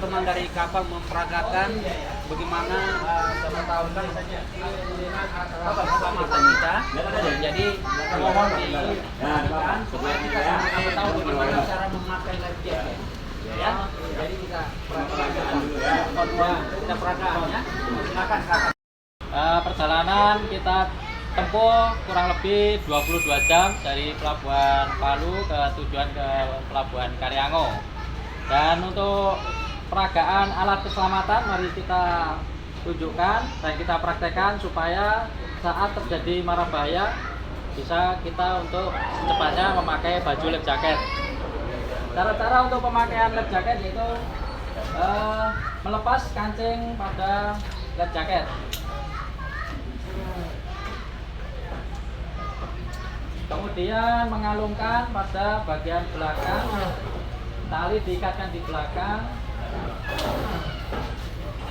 teman-teman dari kapal memperagakan bagaimana siapa tahu kan keselamatan kita. Jadi mohon diperhatikan supaya kita sama-sama tahu bagaimana cara memakai life jacket. Ya, jadi kita peragakan kita peragaan ya. Silakan kakak. Perjalanan kita tempuh kurang lebih 22 jam dari Pelabuhan Palu ke tujuan ke Pelabuhan Karyango. Dan untuk peragaan alat keselamatan mari kita tunjukkan dan kita praktekkan supaya saat terjadi mara bahaya bisa kita untuk secepatnya memakai baju life jacket. Cara-cara untuk pemakaian life jacket yaitu melepas kancing pada life jacket. Kemudian mengalungkan pada bagian belakang, tali diikatkan di belakang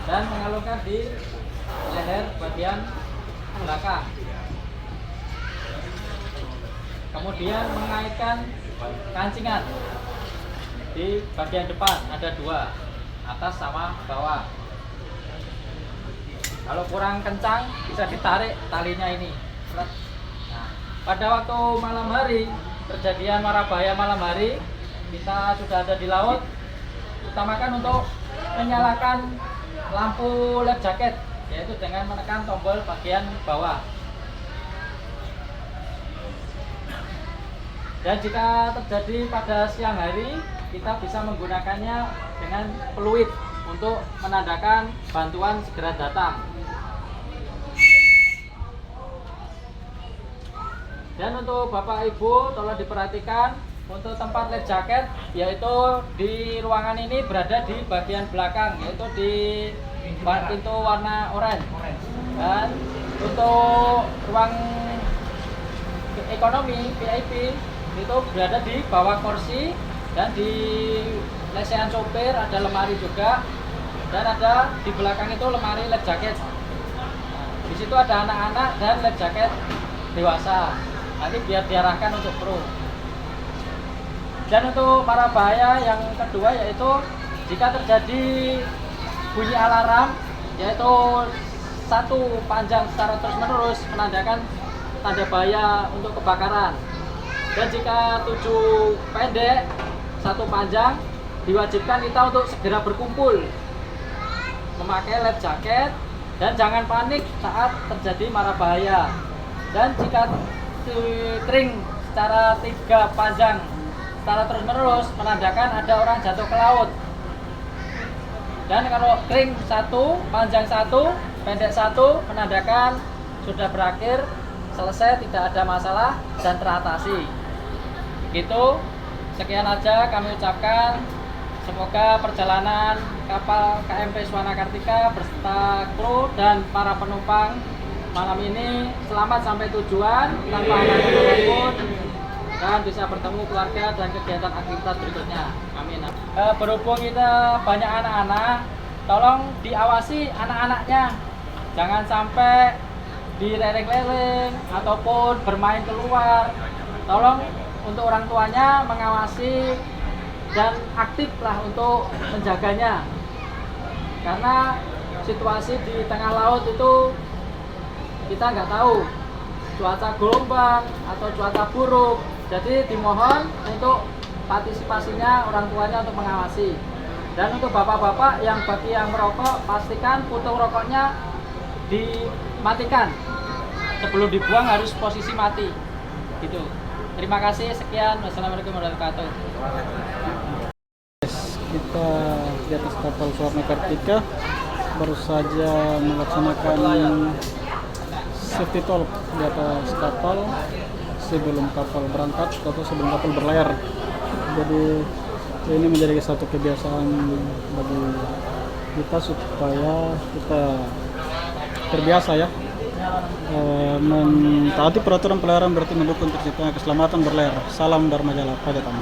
dan mengalungkan di leher bagian belakang. Kemudian mengaitkan kancingan di bagian depan, ada dua, atas sama bawah. Kalau kurang kencang bisa ditarik talinya ini. Pada waktu malam hari, kejadian mara bahaya malam hari, kita sudah ada di laut, utamakan untuk menyalakan lampu life jacket, yaitu dengan menekan tombol bagian bawah. Dan jika terjadi pada siang hari, kita bisa menggunakannya dengan peluit untuk menandakan bantuan segera datang. Dan untuk Bapak Ibu tolong diperhatikan untuk tempat life jacket, yaitu di ruangan ini berada di bagian belakang, yaitu di pintu warna oranye. Dan untuk ruang ekonomi VIP itu berada di bawah kursi, dan di lesehan sopir ada lemari juga, dan ada di belakang itu lemari life jacket. Di situ ada anak-anak dan life jacket dewasa. Nanti biar diarahkan untuk kru. Dan untuk mara bahaya yang kedua yaitu jika terjadi bunyi alarm, yaitu satu panjang secara terus-menerus menandakan tanda bahaya untuk kebakaran. Dan jika 7 pendek, satu panjang, diwajibkan kita untuk segera berkumpul memakai life jacket dan jangan panik saat terjadi mara bahaya. Dan jika kering secara 3 panjang secara terus-menerus menandakan ada orang jatuh ke laut. Dan kalau kering 1, panjang 1, pendek 1 menandakan sudah berakhir, selesai, tidak ada masalah dan teratasi. Gitu. Sekian aja kami ucapkan. Semoga perjalanan kapal KMP Swana Kartika beserta kru dan para penumpang malam ini selamat sampai tujuan tanpa halangan apapun dan bisa bertemu keluarga dan kegiatan aktivitas berikutnya. Amin. Berhubung kita banyak anak-anak, tolong diawasi anak-anaknya, jangan sampai direleng-leleng ataupun bermain keluar. Tolong untuk orang tuanya mengawasi dan aktiflah untuk menjaganya, karena situasi di tengah laut itu kita nggak tahu cuaca gelombang atau cuaca buruk, jadi dimohon untuk partisipasinya orang tuanya untuk mengawasi. Dan untuk bapak-bapak yang bagi yang merokok, pastikan puntung rokoknya dimatikan sebelum dibuang, harus posisi mati gitu. Terima kasih, sekian, wassalamualaikum warahmatullahi wabarakatuh. Kita di atas kapal Swana Kartika baru saja melaksanakan safety talk di atas kapal sebelum kapal berangkat atau sebelum kapal berlayar. Jadi ini menjadi satu kebiasaan bagi kita supaya kita terbiasa ya mentaati peraturan pelayaran, berarti mendukung terciptanya keselamatan berlayar. Salam Dharma Jala Pada Tamu.